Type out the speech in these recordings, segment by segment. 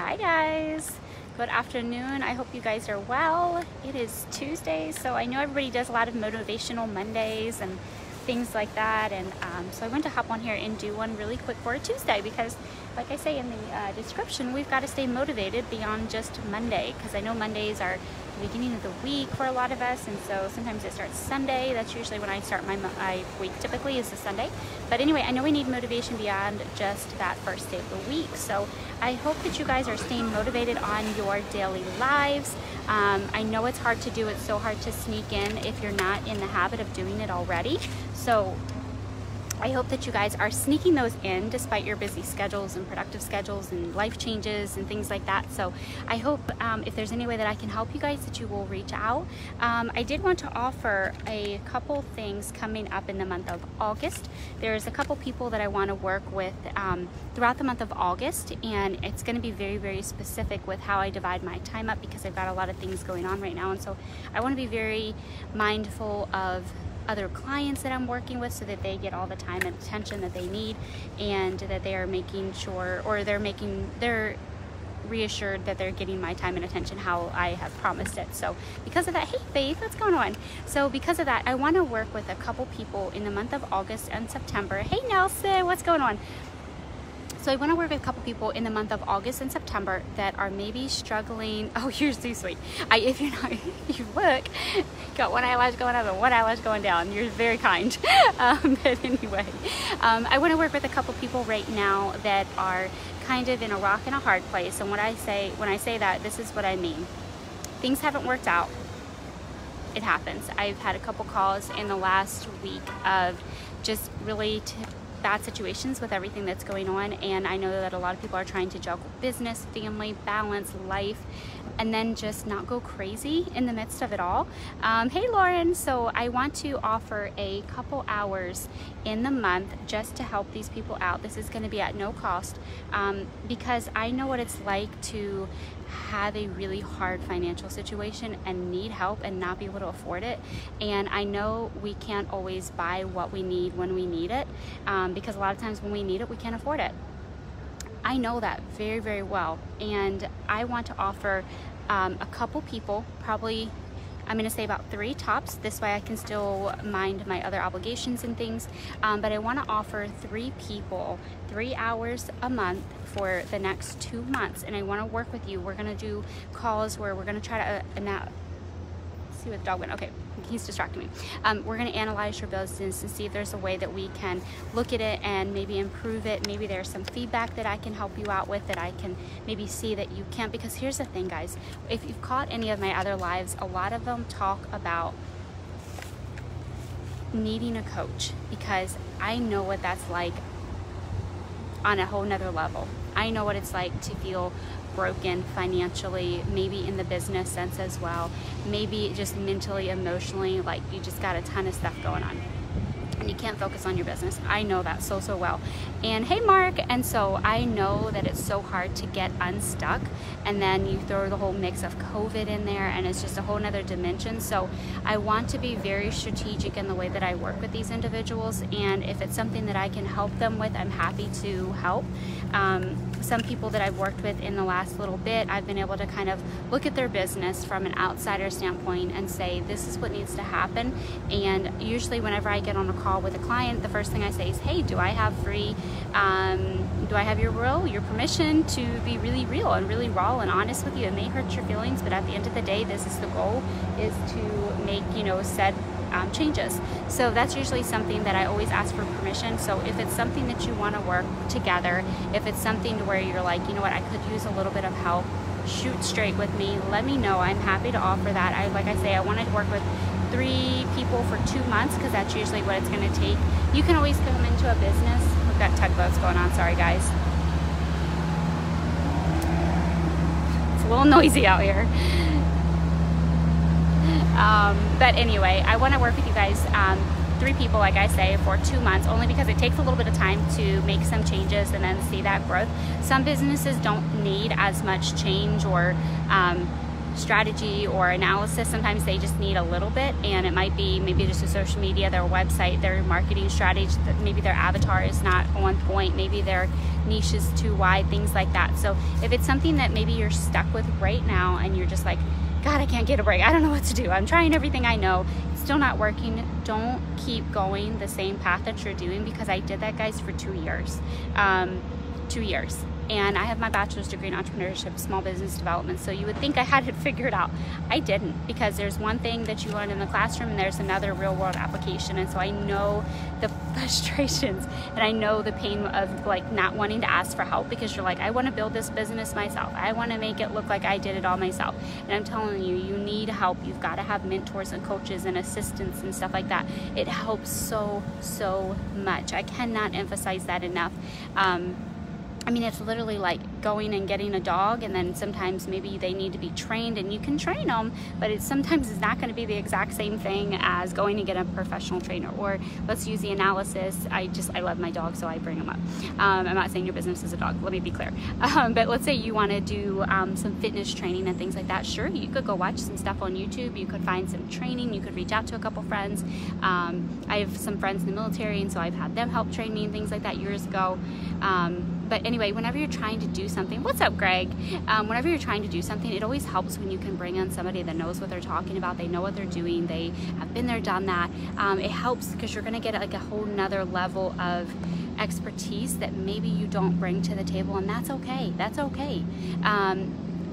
Hi guys, good afternoon. I hope you guys are well. It is Tuesday, so I know everybody does a lot of motivational Mondays and things like that, and so I want to hop on here and do one really quick for a Tuesday because, like I say in the description, we've got to stay motivated beyond just Monday, because I know Mondays are the beginning of the week for a lot of us, and so sometimes it starts Sunday. That's usually when I start my week, typically is a Sunday. But anyway, I know we need motivation beyond just that first day of the week, so I hope that you guys are staying motivated on your daily lives. I know it's hard to do. It's so hard to sneak in if you're not in the habit of doing it already. So I hope that you guys are sneaking those in despite your busy schedules and productive schedules and life changes and things like that. So I hope if there's any way that I can help you guys that you will reach out. I did want to offer a couple things coming up in the month of August. There's a couple people that I want to work with throughout the month of August, and it's going to be very, very specific with how I divide my time up because I've got a lot of things going on right now, and so I want to be very mindful of other clients that I'm working with so that they get all the time and attention that they need, and that they are making sure, or they're reassured that they're getting my time and attention how I have promised it. So because of that, hey Faith, what's going on? So because of that, I want to work with a couple people in the month of August and September. Hey Nelson, what's going on? So I want to work with a couple people in the month of August and September that are maybe struggling. Oh, you're so sweet. If you're not, you look, got one eyelash going up and one eyelash going down. You're very kind. But anyway, I want to work with a couple people right now that are kind of in a rock and a hard place. And when I say that, this is what I mean. Things haven't worked out. It happens. I've had a couple calls in the last week of just really bad situations with everything that's going on, and I know that a lot of people are trying to juggle business, family, balance, life, and then just not go crazy in the midst of it all. Hey Lauren, so I want to offer a couple hours in the month just to help these people out. This is going to be at no cost, because I know what it's like to have a really hard financial situation and need help and not be able to afford it. And I know we can't always buy what we need when we need it, because a lot of times when we need it, we can't afford it. I know that very, very well. And I want to offer a couple people, probably I'm going to say about 3 tops. This way I can still mind my other obligations and things. But I want to offer 3 people 3 hours a month for the next 2 months. And I want to work with you. We're going to do calls where we're going to try to see where the dog went. Okay, he's distracting me. We're going to analyze your business and see if there's a way that we can look at it and maybe improve it. Maybe there's some feedback that I can help you out with that I can maybe see that you can't. Because here's the thing, guys. If you've caught any of my other lives, a lot of them talk about needing a coach, because I know what that's like on a whole nother level. I know what it's like to feel broken financially, maybe in the business sense as well, maybe just mentally, emotionally, like you just got a ton of stuff going on and you can't focus on your business. I know that so well. And hey Mark, and so I know that it's so hard to get unstuck, and then you throw the whole mix of COVID in there and it's just a whole nother dimension. So I want to be very strategic in the way that I work with these individuals, and if it's something that I can help them with, I'm happy to help. Some people that I've worked with in the last little bit, I've been able to kind of look at their business from an outsider standpoint and say, this is what needs to happen. And usually whenever I get on a call with a client, the first thing I say is, hey, do I have do I have your permission to be really real and really raw and honest with you? It may hurt your feelings, but at the end of the day, this is the goal, is to make, said changes. So that's usually something that I always ask for permission. So if it's something that you want to work together, if it's something to where you're like, you know what, I could use a little bit of help, shoot straight with me, let me know. I'm happy to offer that. Like I say, I wanted to work with 3 people for 2 months, because that's usually what it's going to take. You can always come into a business. We've got tugboats going on, sorry guys. It's a little noisy out here. But anyway, I want to work with you guys, 3 people, like I say, for 2 months, only because it takes a little bit of time to make some changes and then see that growth. Some businesses don't need as much change or strategy or analysis. Sometimes they just need a little bit, and it might be maybe just a social media, their website, their marketing strategy, maybe their avatar is not on point, maybe their niche is too wide, things like that. So if it's something that maybe you're stuck with right now and you're just like, God, I can't get a break, I don't know what to do, I'm trying everything I know, it's still not working, don't keep going the same path that you're doing, because I did that, guys, for 2 years. 2 years. And I have my bachelor's degree in entrepreneurship, small business development, so you would think I had it figured out. I didn't, because there's one thing that you learn in the classroom and there's another real world application. And so I know the frustrations and I know the pain of like not wanting to ask for help, because you're like, I want to build this business myself, I want to make it look like I did it all myself. And I'm telling you, you need help. You've got to have mentors and coaches and assistants and stuff like that. It helps so much. I cannot emphasize that enough. I mean, it's literally like going and getting a dog, and then sometimes maybe they need to be trained, and you can train them, but sometimes it's not going to be the exact same thing as going to get a professional trainer. Or let's use the analysis. I love my dog, so I bring him up. I'm not saying your business is a dog, let me be clear. But let's say you want to do some fitness training and things like that. Sure, you could go watch some stuff on YouTube. You could find some training. You could reach out to a couple friends. I have some friends in the military, and so I've had them help train me and things like that years ago. But anyway, whenever you're trying to do something, what's up, Greg? Whenever you're trying to do something, it always helps when you can bring in somebody that knows what they're talking about. They know what they're doing. They have been there, done that. It helps because you're going to get like a whole nother level of expertise that maybe you don't bring to the table, and that's okay. That's okay.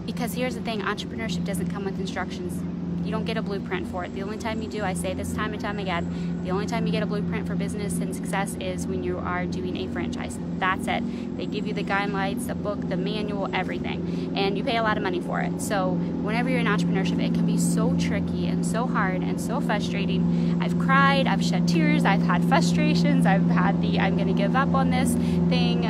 Because here's the thing, entrepreneurship doesn't come with instructions. You don't get a blueprint for it. The only time you do, I say this time and time again, the only time you get a blueprint for business and success is when you are doing a franchise. That's it. They give you the guidelines, the book, the manual, everything, and you pay a lot of money for it. So whenever you're in entrepreneurship, it can be so tricky and so hard and so frustrating. I've cried, I've shed tears, I've had frustrations, I've had the I'm gonna give up on this thing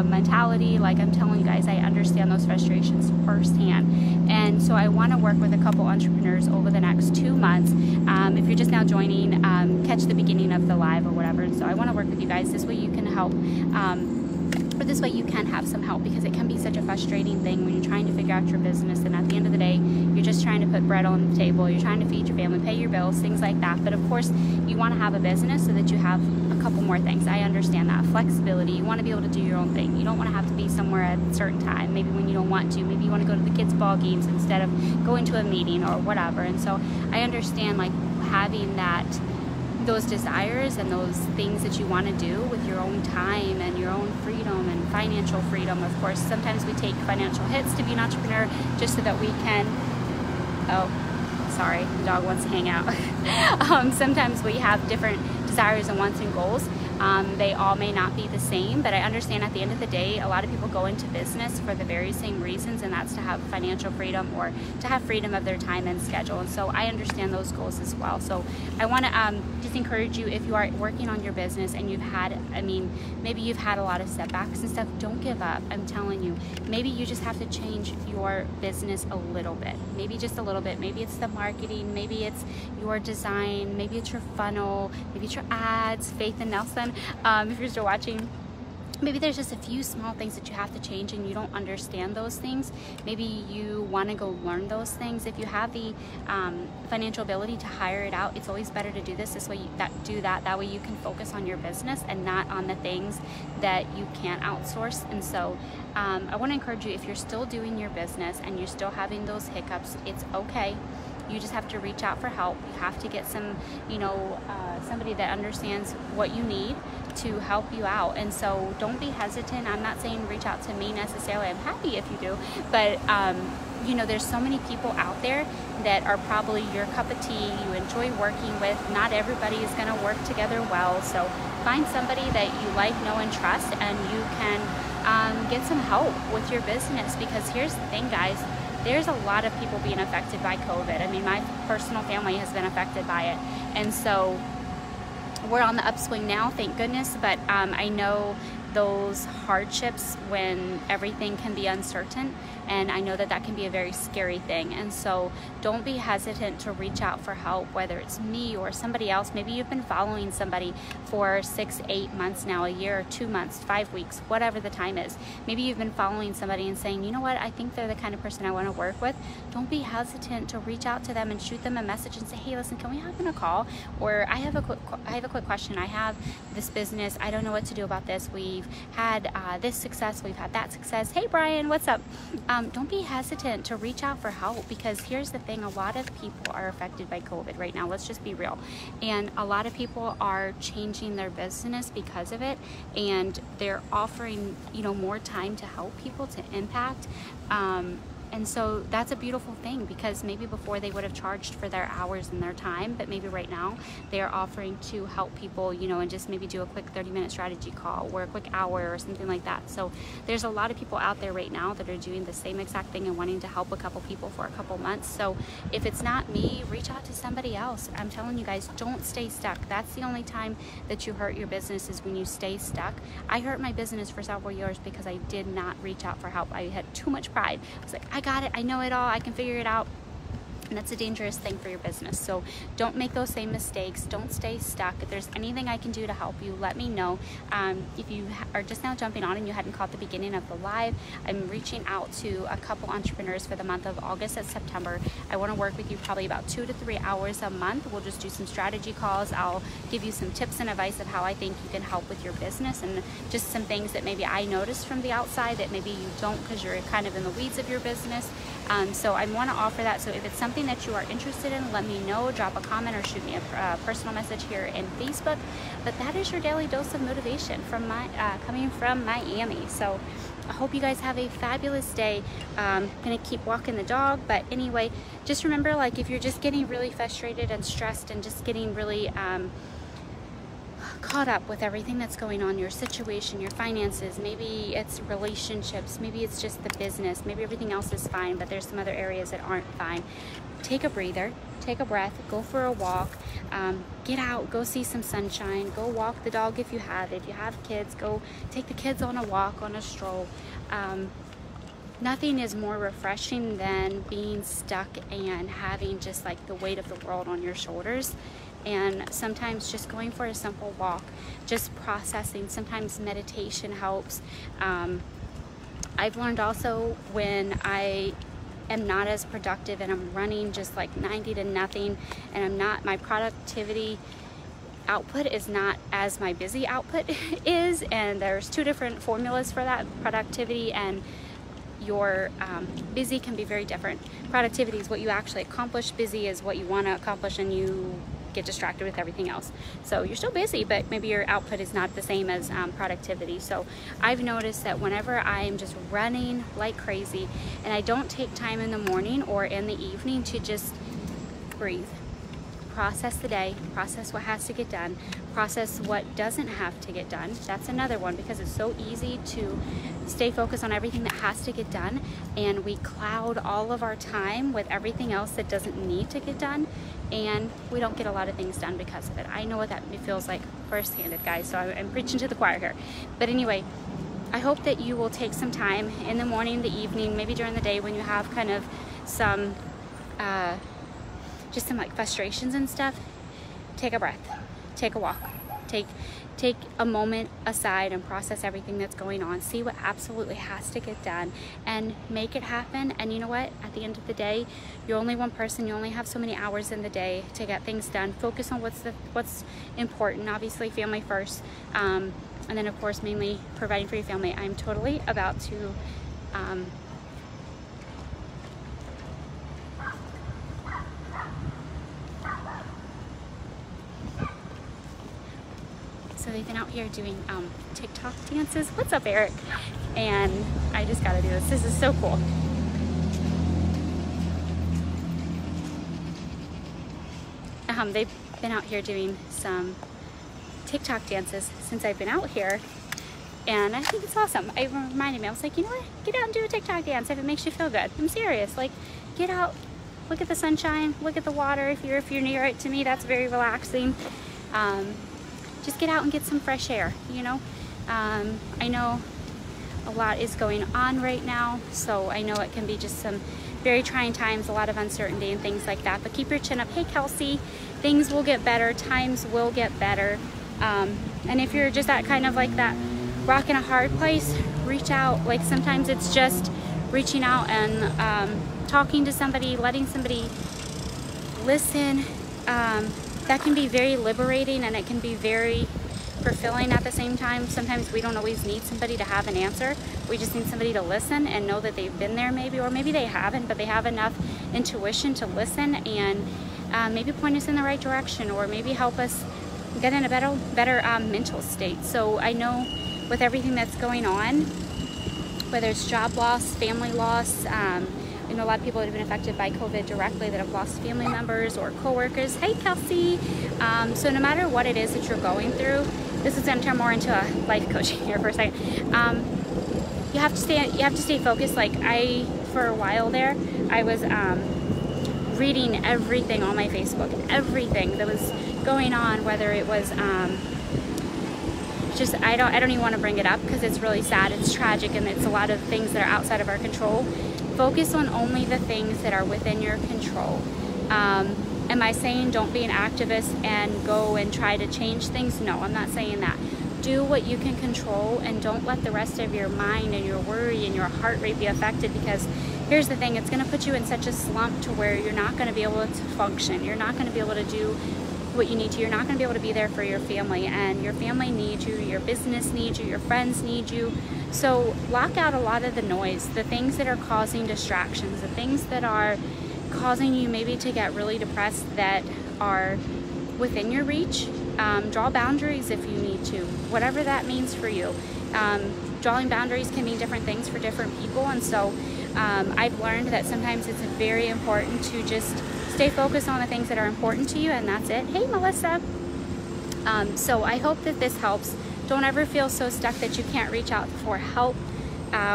mentality. Like, I'm telling you guys, I understand those frustrations firsthand. And so I want to work with a couple entrepreneurs over the next 2 months. If you're just now joining, catch the beginning of the live or whatever. So I want to work with you guys. This way you can help, or this way you can have some help, because it can be such a frustrating thing when you're trying to figure out your business, and at the end of the day, you're just trying to put bread on the table. You're trying to feed your family, pay your bills, things like that. But of course, you want to have a business so that you have a couple more things. I understand that. Flexibility. You want to be able to do your own thing. You don't want to have to be somewhere at a certain time, maybe when you don't want to. Maybe you want to go to the kids' ball games instead of going to a meeting or whatever. And so I understand, like, having those desires and those things that you want to do with your own time and your own freedom and financial freedom. Of course, sometimes we take financial hits to be an entrepreneur just so that we can, oh, sorry, the dog wants to hang out. Sometimes we have different desires and wants and goals. They all may not be the same, but I understand at the end of the day, a lot of people go into business for the very same reasons, and that's to have financial freedom or to have freedom of their time and schedule. And so I understand those goals as well. So I want to just encourage you, if you are working on your business and you've had, maybe you've had a lot of setbacks and stuff, don't give up. I'm telling you, maybe you just have to change your business a little bit, maybe just a little bit. Maybe it's the marketing, maybe it's your design, maybe it's your funnel, maybe it's your ads. Faith and Nelson, if you're still watching, maybe there's just a few small things that you have to change and you don't understand those things. Maybe you want to go learn those things. If you have the financial ability to hire it out, it's always better to do this way. That way you can focus on your business and not on the things that you can't outsource. And so I want to encourage you, if you're still doing your business and you're still having those hiccups, it's okay. You just have to reach out for help. You have to get some, somebody that understands what you need to help you out. And so don't be hesitant. I'm not saying reach out to me necessarily. I'm happy if you do. But, there's so many people out there that are probably your cup of tea. You enjoy working with. Not everybody is going to work together well. So find somebody that you like, know, and trust, and you can get some help with your business. Because here's the thing, guys. There's a lot of people being affected by COVID. My personal family has been affected by it. And so we're on the upswing now, thank goodness. But I know those hardships when everything can be uncertain, and I know that that can be a very scary thing. And so don't be hesitant to reach out for help, whether it's me or somebody else. Maybe you've been following somebody for 6, 8 months now, a year, 2 months, 5 weeks, whatever the time is. Maybe you've been following somebody and saying, you know what, I think they're the kind of person I want to work with. Don't be hesitant to reach out to them and shoot them a message and say, hey, listen, can we hop on a call? Or I have a quick question. I have this business, I don't know what to do about this. We've had this success, we've had that success. Hey Brian, what's up? Don't be hesitant to reach out for help, because here's the thing, a lot of people are affected by COVID right now. Let's just be real. And a lot of people are changing their business because of it, and they're offering, you know, more time to help people, to impact. And so that's a beautiful thing, because maybe before they would have charged for their hours and their time, but maybe right now they are offering to help people, you know, and just maybe do a quick 30-minute strategy call or a quick hour or something like that. So there's a lot of people out there right now that are doing the same exact thing and wanting to help a couple people for a couple months. So if it's not me, reach out to somebody else. I'm telling you guys, don't stay stuck. That's the only time that you hurt your business, is when you stay stuck. I hurt my business for several years because I did not reach out for help. I had too much pride. I was like, I got it, I know it all, I can figure it out. And that's a dangerous thing for your business. So don't make those same mistakes. Don't stay stuck. If there's anything I can do to help you, let me know. If you are just now jumping on and you hadn't caught the beginning of the live, I'm reaching out to a couple entrepreneurs for the month of August and September. I want to work with you probably about 2 to 3 hours a month. We'll just do some strategy calls. I'll give you some tips and advice of how I think you can help with your business, and just some things that maybe I noticed from the outside that maybe you don't, because you're kind of in the weeds of your business. So I want to offer that. So if it's something that you are interested in, let me know. Drop a comment or shoot me a personal message here in Facebook. But that is your daily dose of motivation from coming from Miami. So I hope you guys have a fabulous day. I'm gonna keep walking the dog, but anyway, just remember, like, if you're just getting really frustrated and stressed and just getting really caught up with everything that's going on, your situation, your finances, maybe it's relationships, maybe it's just the business, maybe everything else is fine, but there's some other areas that aren't fine. Take a breather, take a breath, go for a walk, get out, go see some sunshine, go walk the dog if you have it. If you have kids, go take the kids on a walk, on a stroll. Nothing is more refreshing than being stuck and having just like the weight of the world on your shoulders. And sometimes just going for a simple walk, just processing. Sometimes meditation helps. I've learned also, when I am not as productive and I'm running just like 90 to nothing, and my productivity output is not as my busy output is, and there's 2 different formulas for that. Productivity and your busy can be very different. Productivity is what you actually accomplish. Busy is what you want to accomplish and you get distracted with everything else. So you're still busy, but maybe your output is not the same as productivity. So I've noticed that whenever I am just running like crazy and I don't take time in the morning or in the evening to just breathe, process the day, process what has to get done, process what doesn't have to get done. That's another one, because it's so easy to stay focused on everything that has to get done, and we cloud all of our time with everything else that doesn't need to get done, and we don't get a lot of things done because of it. I know what that feels like firsthand, guys, so I'm preaching to the choir here. But anyway, I hope that you will take some time in the morning, the evening, maybe during the day when you have kind of some just some like frustrations and stuff. Take a breath, take a walk, take a moment aside and process everything that's going on. See what absolutely has to get done and make it happen. And you know what? At the end of the day, you're only one person. You only have so many hours in the day to get things done. Focus on what's important. Obviously, family first, and then of course mainly providing for your family. I'm totally about to so they've been out here doing TikTok dances. What's up, Eric? And I just gotta do this. This is so cool. They've been out here doing some TikTok dances since I've been out here, and I think it's awesome. It reminded me, I was like, you know what? Get out and do a TikTok dance if it makes you feel good. I'm serious. Like, get out, look at the sunshine, look at the water. If you're near it, to me, that's very relaxing. Just get out and get some fresh air, you know? I know a lot is going on right now, so I know it can be just some very trying times, a lot of uncertainty and things like that, but keep your chin up. Hey Kelsey, things will get better, times will get better, and if you're just at kind of like that rock in a hard place, reach out. Like sometimes it's just reaching out and talking to somebody, letting somebody listen. That can be very liberating, and it can be very fulfilling at the same time. Sometimes we don't always need somebody to have an answer. We just need somebody to listen and know that they've been there maybe, or maybe they haven't, but they have enough intuition to listen and maybe point us in the right direction, or maybe help us get in a better mental state. So I know with everything that's going on, whether it's job loss, family loss, I know a lot of people that have been affected by COVID directly that have lost family members or coworkers. Hey Kelsey! So no matter what it is that you're going through, this is going to turn more into a life coaching here for a second. You have to stay focused. Like for a while there, I was reading everything on my Facebook, everything that was going on, whether it was just I don't even want to bring it up because it's really sad, it's tragic, and it's a lot of things that are outside of our control. Focus on only the things that are within your control. Am I saying don't be an activist and go and try to change things? No, I'm not saying that. Do what you can control, and don't let the rest of your mind and your worry and your heart rate be affected, because here's the thing, it's going to put you in such a slump to where you're not going to be able to function. You're not going to be able to do what you need to. You're not going to be able to be there for your family, and your family needs you, your business needs you, your friends need you. So block out a lot of the noise, the things that are causing distractions, the things that are causing you maybe to get really depressed that are within your reach. Draw boundaries if you need to, whatever that means for you. Drawing boundaries can mean different things for different people, and so I've learned that sometimes it's very important to just stay focused on the things that are important to you, and that's it. Hey Melissa! So I hope that this helps. Don't ever feel so stuck that you can't reach out for help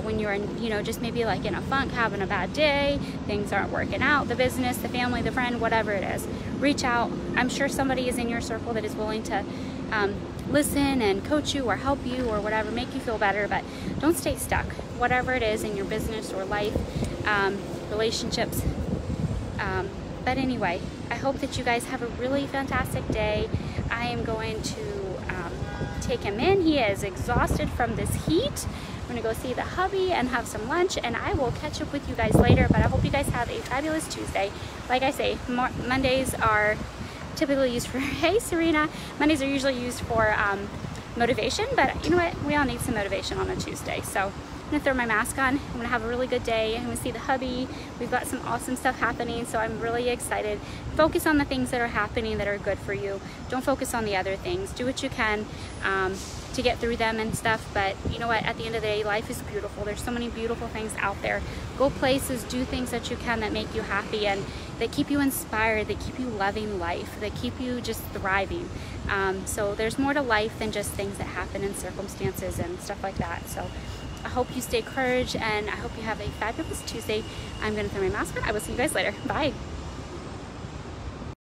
when you're in, just maybe like in a funk, having a bad day, things aren't working out, the business, the family, the friend, whatever it is. Reach out. I'm sure somebody is in your circle that is willing to listen and coach you or help you or whatever, make you feel better, but don't stay stuck. Whatever it is in your business or life, relationships. But anyway, I hope that you guys have a really fantastic day. I am going to take him in. He is exhausted from this heat. I'm gonna go see the hubby and have some lunch, and I will catch up with you guys later, but I hope you guys have a fabulous Tuesday. Like I say, Mondays are typically used for, hey Serena, Mondays are usually used for motivation, but you know what? We all need some motivation on a Tuesday. So I'm gonna throw my mask on. I'm gonna have a really good day. I'm gonna see the hubby. We've got some awesome stuff happening, so I'm really excited. Focus on the things that are happening that are good for you. Don't focus on the other things. Do what you can to get through them and stuff, but you know what? At the end of the day, life is beautiful. There's so many beautiful things out there. Go places, do things that you can that make you happy and that keep you inspired, that keep you loving life, that keep you just thriving. So there's more to life than just things that happen in circumstances and stuff like that. So I hope you stay encouraged, and I hope you have a fabulous Tuesday. I'm gonna throw my mask on. I will see you guys later. Bye.